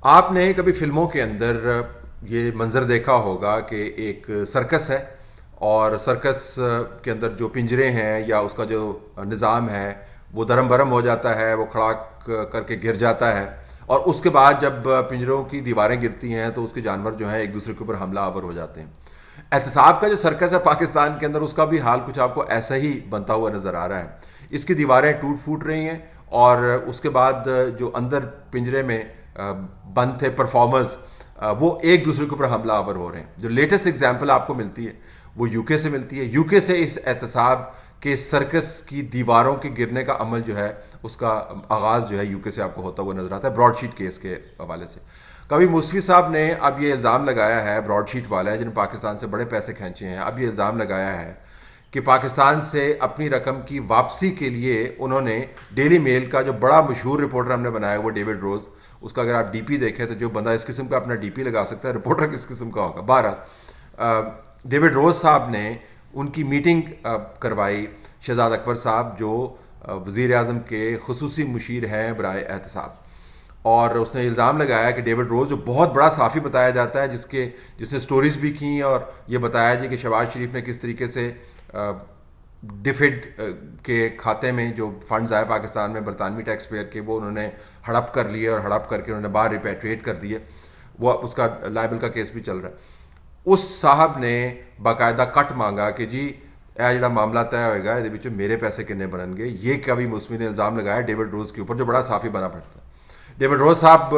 آپ نے کبھی فلموں کے اندر یہ منظر دیکھا ہوگا کہ ایک سرکس ہے، اور سرکس کے اندر جو پنجرے ہیں یا اس کا جو نظام ہے وہ درم برم ہو جاتا ہے، وہ کھڑا کر کے گر جاتا ہے، اور اس کے بعد جب پنجروں کی دیواریں گرتی ہیں تو اس کے جانور جو ہیں ایک دوسرے کے اوپر حملہ آور ہو جاتے ہیں۔ احتساب کا جو سرکس ہے پاکستان کے اندر، اس کا بھی حال کچھ آپ کو ایسا ہی بنتا ہوا نظر آ رہا ہے۔ اس کی دیواریں ٹوٹ پھوٹ رہی ہیں، اور اس کے بعد جو اندر پنجرے میں بند تھے پرفارمرز، وہ ایک دوسرے کے اوپر حملہ آور ہو رہے ہیں۔ جو لیٹسٹ ایگزامپل آپ کو ملتی ہے وہ یو کے سے ملتی ہے۔ یو کے سے اس احتساب کے سرکس کی دیواروں کے گرنے کا عمل جو ہے اس کا آغاز جو ہے یو کے سے آپ کو ہوتا ہوا نظر آتا ہے، براڈ شیٹ کیس کے حوالے سے۔ کبھی موسوی صاحب نے اب یہ الزام لگایا ہے، براڈ شیٹ والا ہے جنہوں نے پاکستان سے بڑے پیسے کھینچے ہیں، اب یہ الزام لگایا ہے کہ پاکستان سے اپنی رقم کی واپسی کے لیے انہوں نے ڈیلی میل کا جو بڑا مشہور رپورٹر ہم نے بنایا وہ ڈیوڈ روز، اس کا اگر آپ ڈی پی دیکھیں تو جو بندہ اس قسم کا اپنا ڈی پی لگا سکتا ہے، رپورٹر کس قسم کا ہوگا۔ بہرحال ڈیوڈ روز صاحب نے ان کی میٹنگ کروائی شہزاد اکبر صاحب جو وزیر اعظم کے خصوصی مشیر ہیں برائے احتساب، اور اس نے الزام لگایا کہ ڈیوڈ روز جو بہت بڑا صحافی بتایا جاتا ہے، جس نے سٹوریز بھی کیں اور یہ بتایا جی کہ شہباز شریف نے کس طریقے سے ڈیفڈ کے کھاتے میں جو فنڈز آئے پاکستان میں برطانوی ٹیکس پیئر کے، وہ انہوں نے ہڑپ کر لیے اور ہڑپ کر کے انہوں نے باہر ریپیٹریٹ کر دیے، وہ اس کا لائبل کا کیس بھی چل رہا ہے۔ اس صاحب نے باقاعدہ کٹ مانگا کہ جی اے جڑا معاملہ طے ہوئے گا یہ میرے پیسے کنے بنن گے۔ یہ کبھی موسمی نے الزام لگایا ڈیوڈ روز کے اوپر جو بڑا صحافی بنا پڑتا ہے۔ ڈیوڈ روز صاحب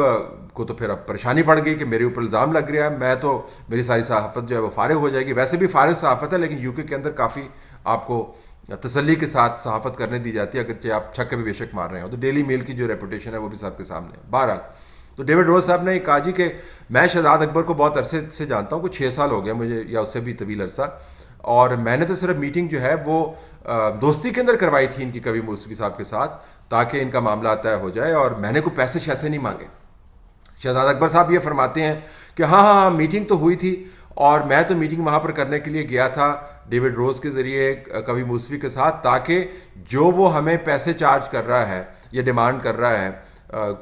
کو تو پھر اب پریشانی پڑ گئی کہ میرے اوپر الزام لگ گیا ہے، میں تو میری ساری صحافت جو ہے وہ فارغ ہو جائے گی۔ ویسے بھی فارغ صحافت ہے، لیکن یو کے اندر کافی آپ کو تسلی کے ساتھ صحافت کرنے دی جاتی ہے اگرچہ آپ چھکے بھی بے شک مار رہے ہوں۔ تو ڈیلی میل کی جو ریپوٹیشن ہے وہ بھی سب کے سامنے ہے۔ بہرحال تو ڈیوڈ روز صاحب نے کہا جی کہ میں شہزاد اکبر کو بہت عرصے سے جانتا ہوں، کچھ 6 سال ہو گیا مجھے یا اس سے بھی طویل عرصہ، اور میں نے تو صرف میٹنگ جو ہے وہ دوستی کے اندر کروائی تھی ان کی کبھی موسوی صاحب کے ساتھ تاکہ ان کا معاملہ طے ہو جائے، اور میں نے کوئی پیسے شیسے نہیں مانگے۔ شہزاد اکبر صاحب یہ فرماتے ہیں کہ ہاں میٹنگ تو ہوئی تھی، اور میں تو میٹنگ وہاں پر کرنے کے لیے گیا تھا ڈیوڈ روز کے ذریعے کبھی موسوی کے ساتھ، تاکہ جو وہ ہمیں پیسے چارج کر رہا ہے یا ڈیمانڈ کر رہا ہے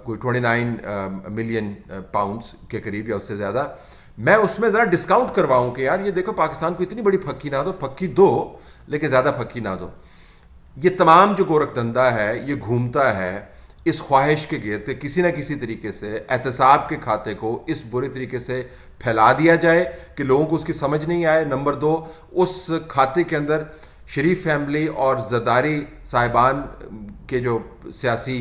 کوئی 29 ملین پاؤنڈز کے قریب یا اس سے زیادہ، میں اس میں ذرا ڈسکاؤنٹ کرواؤں کہ یار یہ دیکھو پاکستان کو اتنی بڑی پھکی نہ دو، پھکی دو لیکن زیادہ پھکی نہ دو۔ یہ تمام جو گورکھ دھندا ہے یہ گھومتا ہے اس خواہش کے گرد کہ کسی نہ کسی طریقے سے احتساب کے کھاتے کو اس برے طریقے سے پھیلا دیا جائے کہ لوگوں کو اس کی سمجھ نہیں آئے۔ نمبر 2، اس کھاتے کے اندر شریف فیملی اور زرداری صاحبان کے جو سیاسی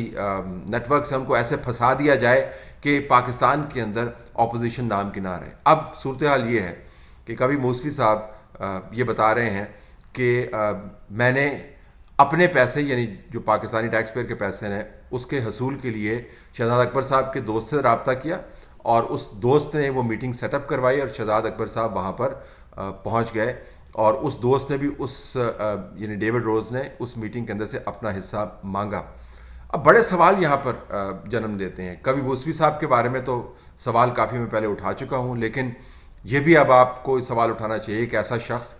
نیٹ ورکس ہیں ان کو ایسے پھنسا دیا جائے کہ پاکستان کے اندر اپوزیشن نام کی نہ رہے۔ اب صورتحال یہ ہے کہ کبھی موسوی صاحب یہ بتا رہے ہیں کہ میں نے اپنے پیسے یعنی جو پاکستانی ٹیکس پیئر کے پیسے ہیں اس کے حصول کے لیے شہزاد اکبر صاحب کے دوست سے رابطہ کیا، اور اس دوست نے وہ میٹنگ سیٹ اپ کروائی اور شہزاد اکبر صاحب وہاں پر پہنچ گئے، اور اس دوست نے بھی یعنی ڈیوڈ روز نے اس میٹنگ کے اندر سے اپنا حصہ مانگا۔ اب بڑے سوال یہاں پر جنم لیتے ہیں۔ کبھی موسوی صاحب کے بارے میں تو سوال کافی میں پہلے اٹھا چکا ہوں، لیکن یہ بھی اب آپ کو سوال اٹھانا چاہیے، ایک ایسا شخص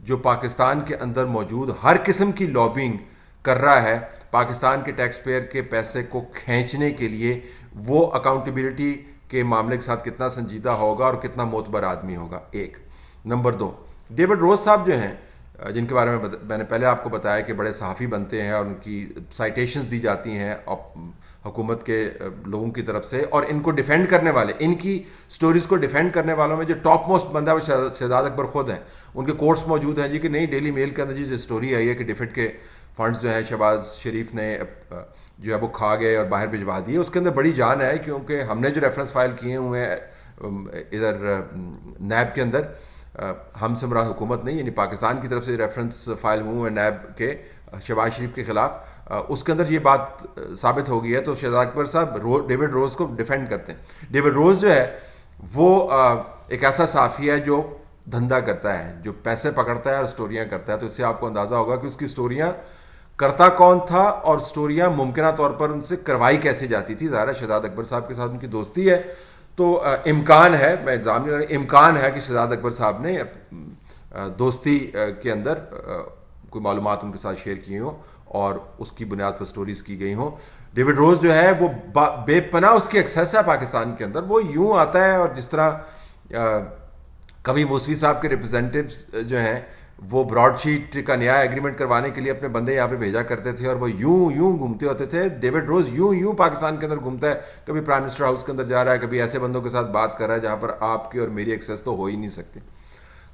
جو پاکستان کے اندر موجود ہر قسم کی لابنگ کر رہا ہے پاکستان کے ٹیکس پیئر کے پیسے کو کھینچنے کے لیے، وہ اکاؤنٹیبلٹی کے معاملے کے ساتھ کتنا سنجیدہ ہوگا اور کتنا معتبر آدمی ہوگا، ایک۔ نمبر 2، ڈیوڈ روز صاحب جو ہیں جن کے بارے میں نے پہلے آپ کو بتایا کہ بڑے صحافی بنتے ہیں اور ان کی سائٹیشنز دی جاتی ہیں حکومت کے لوگوں کی طرف سے، اور ان کو ڈیفینڈ کرنے والے، ان کی سٹوریز کو ڈیفینڈ کرنے والوں میں جو ٹاپ موسٹ بندہ ہے وہ شہزاد اکبر خود ہیں۔ ان کے کوٹس موجود ہیں جی کہ نہیں، ڈیلی میل کے اندر جو سٹوری آئی ہے کہ ڈیفڈ کے فنڈز جو ہیں شہباز شریف نے جو ہے وہ کھا گئے اور باہر بھجوا دیے، اس کے اندر بڑی جان ہے، کیونکہ ہم نے جو ریفرنس فائل کیے ہوئے ہیں ادھر نیب کے اندر، ہم سے مراد حکومت نہیں، یعنی پاکستان کی طرف سے ریفرنس فائل ہوئے ہیں نیب کے شہباز شریف کے خلاف، اس کے اندر یہ بات ثابت ہو گئی ہے۔ تو شہزاد اکبر صاحب ڈیوڈ روز کو ڈیفینڈ کرتے ہیں۔ ڈیوڈ روز جو ہے وہ ایک ایسا صحافی ہے جو دھندا کرتا ہے، جو پیسے پکڑتا ہے اور سٹوریاں کرتا ہے، تو اس سے آپ کو اندازہ ہوگا کہ اس کی سٹوریاں کرتا کون تھا اور سٹوریاں ممکنہ طور پر ان سے کروائی کیسے جاتی تھی۔ ظاہر ہے شہزاد اکبر صاحب کے ساتھ ان کی دوستی ہے، تو امکان ہے، میں الزام نہیں لگا، امکان ہے کہ شہزاد اکبر صاحب نے دوستی کے اندر کوئی معلومات ان کے ساتھ شیئر کی ہوں اور اس کی بنیاد پر سٹوریز کی گئی ہوں۔ ڈیوڈ روز جو ہے وہ بے پناہ اس کی ایکسیس ہے پاکستان کے اندر. وہ یوں آتا ہے اور جس طرح کبھی موسوی صاحب کے ریپرزینٹیوز جو ہیں وہ براڈ شیٹ کا نیا ایگریمنٹ کروانے کے لیے اپنے بندے یہاں پہ بھیجا کرتے تھے اور وہ یوں گھومتے ہوتے تھے. ڈیوڈ روز یوں پاکستان کے اندر گھومتا ہے, کبھی پرائم منسٹر ہاؤس کے اندر جا رہا ہے, کبھی ایسے بندوں کے ساتھ بات کر رہا ہے جہاں پر آپ کی اور میری ایکسیس تو ہو ہی نہیں سکتی.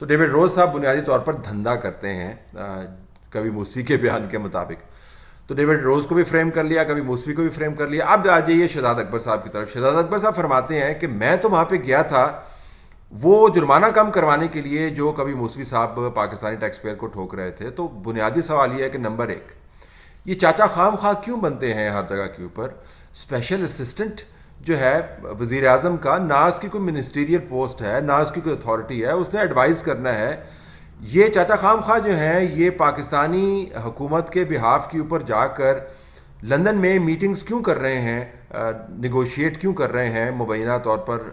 تو ڈیوڈ روز صاحب بنیادی طور پر دھندا کرتے ہیں کبھی موسوی کے بیان کے مطابق. تو ڈیوڈ روز کو بھی فریم کر لیا, کبھی موسوی کو بھی فریم کر لیا. اب آ جائیے شہزاد اکبر صاحب کی طرف. شہزاد اکبر صاحب فرماتے ہیں کہ میں تو وہاں پہ گیا تھا وہ جرمانہ کم کروانے کے لیے جو کبھی موسوی صاحب پاکستانی ٹیکس پیئر کو ٹھوک رہے تھے. تو بنیادی سوال یہ ہے کہ نمبر 1, یہ چاچا خام خواہ کیوں بنتے ہیں ہر جگہ کے اوپر؟ اسپیشل اسسٹنٹ جو ہے وزیر اعظم کا, نہ اس کی کوئی منسٹیریل پوسٹ ہے, نہ اس کی کوئی اتھارٹی ہے, اس نے ایڈوائز کرنا ہے. یہ چاچا خام خواہ جو ہیں یہ پاکستانی حکومت کے بہاف کے اوپر جا کر لندن میں میٹنگز کیوں کر رہے ہیں, نیگوشیٹ کیوں کر رہے ہیں؟ مبینہ طور پر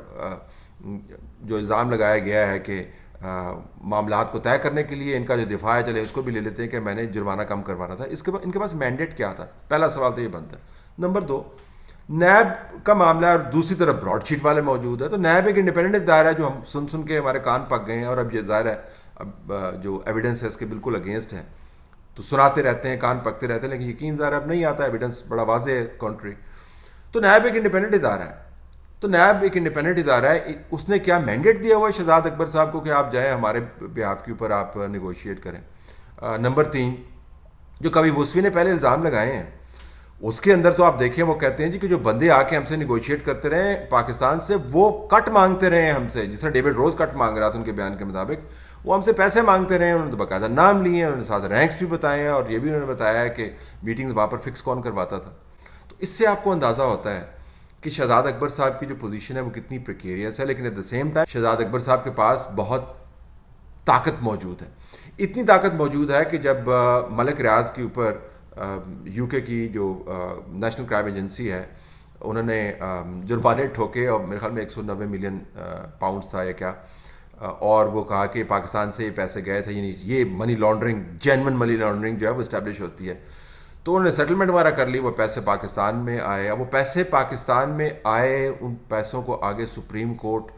جو الزام لگایا گیا ہے کہ معاملات کو طے کرنے کے لیے ان کا جو دفاع ہے, چلے اس کو بھی لے لیتے ہیں کہ میں نے جرمانہ کم کروانا تھا. اس کے بعد ان کے پاس مینڈیٹ کیا تھا؟ پہلا سوال تو یہ بنتا ہے. نمبر 2, نیب کا معاملہ ہے اور دوسری طرف براڈ شیٹ والے موجود ہے. تو نیب ایک انڈیپینڈنٹ ادارہ ہے جو ہم سن کے ہمارے کان پک گئے ہیں, اور اب یہ ظاہر ہے اب جو ایویڈنس ہے اس کے بالکل اگینسٹ ہے, تو سناتے رہتے ہیں, کان پکتے رہتے ہیں, لیکن یقین ظاہر اب نہیں آتا, ایویڈنس بڑا واضح ہے کنٹری. تو نیب ایک انڈیپینڈنٹ ادارہ ہے. تو نیب ایک انڈیپینڈنٹ ادارہ ہے, اس نے کیا مینڈیٹ دیا ہوا ہے شہزاد اکبر صاحب کو کہ آپ جائیں ہمارے بہاف کے اوپر آپ نیگوشیٹ کریں؟ نمبر 3, جو کبھی موسوی نے پہلے الزام لگائے ہیں اس کے اندر تو آپ دیکھیں وہ کہتے ہیں جی کہ جو بندے آ کے ہم سے نیگوشیٹ کرتے رہے پاکستان سے وہ کٹ مانگتے رہے ہیں ہم سے, جس طرح ڈیوڈ روز کٹ مانگ رہا تھا ان کے بیان کے مطابق, وہ ہم سے پیسے مانگتے رہے ہیں. انہوں نے تو باقاعدہ نام لیے ہیں, انہوں نے ساتھ رینکس بھی بتائے ہیں, اور یہ بھی انہوں نے بتایا ہے کہ میٹنگز وہاں پر فکس کون کرواتا تھا. تو اس سے آپ کو اندازہ ہوتا ہے کہ شہزاد اکبر صاحب کی جو پوزیشن ہے وہ کتنی پریکیریس ہے. لیکن at the same time Shahzad Akbar صاحب کے پاس بہت طاقت موجود ہے. اتنی طاقت موجود ہے کہ جب ملک ریاض کے اوپر یو کے کی جو نیشنل کرائم ایجنسی ہے انہوں نے جرمانے ٹھوکے, اور میرے خیال میں 190 ملین پاؤنڈز تھا یا کیا, اور وہ کہا کہ پاکستان سے یہ پیسے گئے تھے, یعنی یہ money laundering, genuine money laundering جو ہے وہ اسٹیبلش ہوتی ہے. تو انہوں نے سیٹلمنٹ وغیرہ کر لی, وہ پیسے پاکستان میں آئے. اب وہ پیسے پاکستان میں آئے, ان پیسوں کو آگے سپریم کورٹ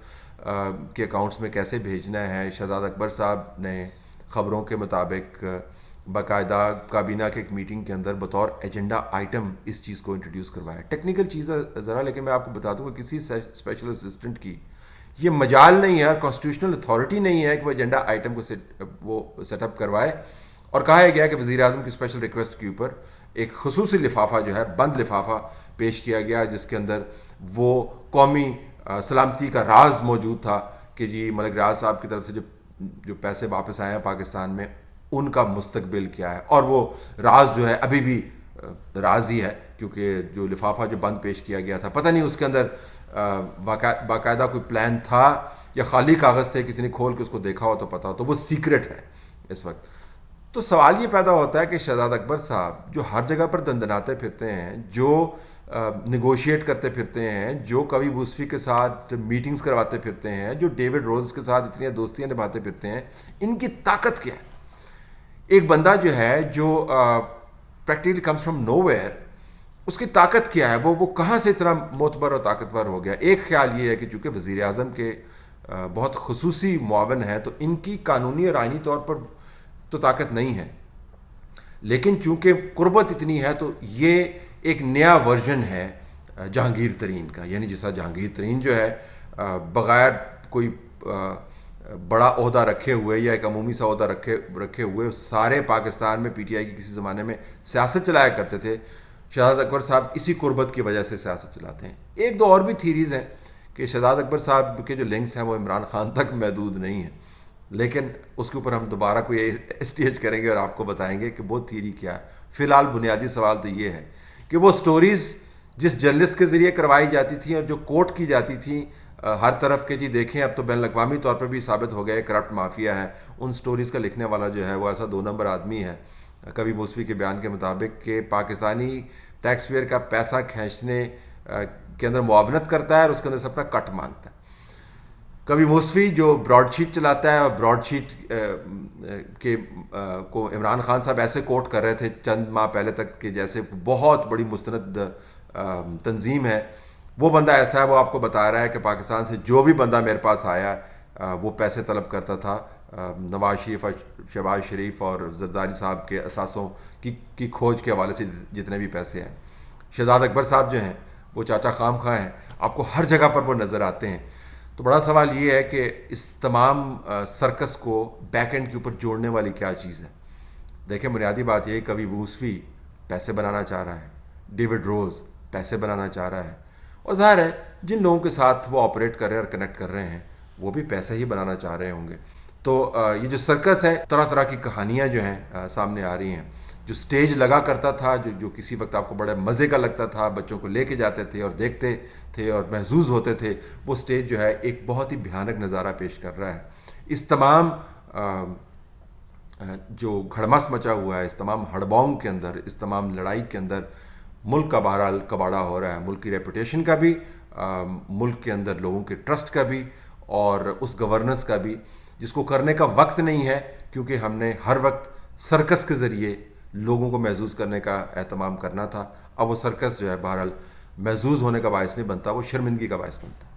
کے اکاؤنٹس میں کیسے بھیجنا ہے, شہزاد اکبر صاحب نے خبروں کے مطابق باقاعدہ کابینہ کے ایک میٹنگ کے اندر بطور ایجنڈا آئٹم اس چیز کو انٹروڈیوس کروایا. ٹیکنیکل چیز ہے ذرا, لیکن میں آپ کو بتا دوں کہ کسی اسپیشل اسسٹنٹ کی یہ مجال نہیں ہے, کانسٹیٹیوشنل اتھارٹی نہیں ہے کہ وہ ایجنڈا آئٹم کو وہ سیٹ اپ کروائے. اور کہا گیا کہ وزیر اعظم کی اسپیشل ریکویسٹ کے اوپر ایک خصوصی لفافہ جو ہے, بند لفافہ پیش کیا گیا, جس کے اندر وہ قومی سلامتی کا راز موجود تھا کہ جی ملک ریاض صاحب کی طرف سے جو پیسے واپس آئے ہیں پاکستان میں ان کا مستقبل کیا ہے. اور وہ راز جو ہے ابھی بھی راز ہی ہے, کیونکہ جو لفافہ جو بند پیش کیا گیا تھا, پتہ نہیں اس کے اندر باقاعدہ کوئی پلان تھا یا خالی کاغذ تھے, کسی نے کھول کے اس کو دیکھا ہو تو پتا ہو, تو وہ سیکرٹ ہے اس وقت. تو سوال یہ پیدا ہوتا ہے کہ شہزاد اکبر صاحب جو ہر جگہ پر دندناتے پھرتے ہیں, جو نیگوشیٹ کرتے پھرتے ہیں, جو کبھی موسوی کے ساتھ میٹنگز کرواتے پھرتے ہیں, جو ڈیوڈ روز کے ساتھ اتنی دوستیاں نبھاتے پھرتے ہیں, ان کی طاقت کیا ہے؟ ایک بندہ جو ہے جو practically comes from nowhere, اس کی طاقت کیا ہے؟ وہ کہاں سے اتنا معتبر اور طاقتور ہو گیا؟ ایک خیال یہ ہے کہ چونکہ وزیر اعظم کے بہت خصوصی معاون ہیں تو ان کی قانونی اور آئینی طور پر تو طاقت نہیں ہے, لیکن چونکہ قربت اتنی ہے تو یہ ایک نیا ورژن ہے جہانگیر ترین کا. یعنی جیسا جہانگیر ترین جو ہے بغیر کوئی بڑا عہدہ رکھے ہوئے یا ایک عمومی سا عہدہ رکھے ہوئے سارے پاکستان میں پی ٹی آئی کی کسی زمانے میں سیاست چلایا کرتے تھے, شہزاد اکبر صاحب اسی قربت کی وجہ سے سیاست چلاتے ہیں. ایک دو اور بھی تھیریز ہیں کہ شہزاد اکبر صاحب کے جو لنکس ہیں وہ عمران خان تک محدود نہیں ہیں, لیکن اس کے اوپر ہم دوبارہ کوئی اسٹیج کریں گے اور آپ کو بتائیں گے کہ وہ تھیری کیا ہے. فی الحال بنیادی سوال تو یہ ہے کہ وہ سٹوریز جس جرنلسٹ کے ذریعے کروائی جاتی تھیں اور جو کوٹ کی جاتی تھیں ہر طرف کے, جی دیکھیں اب تو بین الاقوامی طور پر بھی ثابت ہو گیا کرپٹ مافیا ہے, ان سٹوریز کا لکھنے والا جو ہے وہ ایسا 2 نمبر آدمی ہے. کبھی موسوی کے بیان کے مطابق کہ پاکستانی ٹیکس پیئر کا پیسہ کھینچنے کے اندر معاونت کرتا ہے اور اس کے اندر سے اپنا کٹ مانگتا ہے. کبھی موسوی جو براڈ شیٹ چلاتا ہے, اور براڈ شیٹ کے کو عمران خان صاحب ایسے کوٹ کر رہے تھے چند ماہ پہلے تک کہ جیسے بہت بڑی مستند تنظیم ہے، وہ بندہ ایسا ہے، وہ آپ کو بتا رہا ہے کہ پاکستان سے جو بھی بندہ میرے پاس آیا وہ پیسے طلب کرتا تھا نواز شریف اور شہباز شریف اور زرداری صاحب کے اثاثوں کی کھوج کے حوالے سے جتنے بھی پیسے ہیں. شہزاد اکبر صاحب جو ہیں وہ چاچا خام خواہ ہیں، آپ کو ہر جگہ پر وہ نظر آتے ہیں. تو بڑا سوال یہ ہے کہ اس تمام سرکس کو بیک اینڈ کے اوپر جوڑنے والی کیا چیز ہے؟ دیکھیں بنیادی بات یہ، کبھی بوسفی پیسے بنانا چاہ رہا ہے، ڈیوڈ روز پیسے بنانا چاہ رہا ہے، اور ظاہر ہے جن لوگوں کے ساتھ وہ آپریٹ کر رہے ہیں اور کنیکٹ کر رہے ہیں وہ بھی پیسے ہی بنانا چاہ رہے ہوں گے. تو یہ جو سرکس ہے، طرح طرح کی کہانیاں جو ہیں سامنے آ رہی ہیں. جو سٹیج لگا کرتا تھا، جو کسی وقت آپ کو بڑے مزے کا لگتا تھا، بچوں کو لے کے جاتے تھے اور دیکھتے تھے اور محظوظ ہوتے تھے، وہ سٹیج جو ہے ایک بہت ہی بھیانک نظارہ پیش کر رہا ہے. اس تمام جو گھڑمس مچا ہوا ہے، اس تمام ہڑبونگ کے اندر، اس تمام لڑائی کے اندر ملک کا بہرحال کباڑا ہو رہا ہے، ملک کی ریپوٹیشن کا بھی، ملک کے اندر لوگوں کے ٹرسٹ کا بھی، اور اس گورننس کا بھی، جس کو کرنے کا وقت نہیں ہے، کیونکہ ہم نے ہر وقت سرکس کے ذریعے لوگوں کو محظوظ کرنے کا اہتمام کرنا تھا. اب وہ سرکس جو ہے بہرحال محظوظ ہونے کا باعث نہیں بنتا، وہ شرمندگی کا باعث بنتا ہے.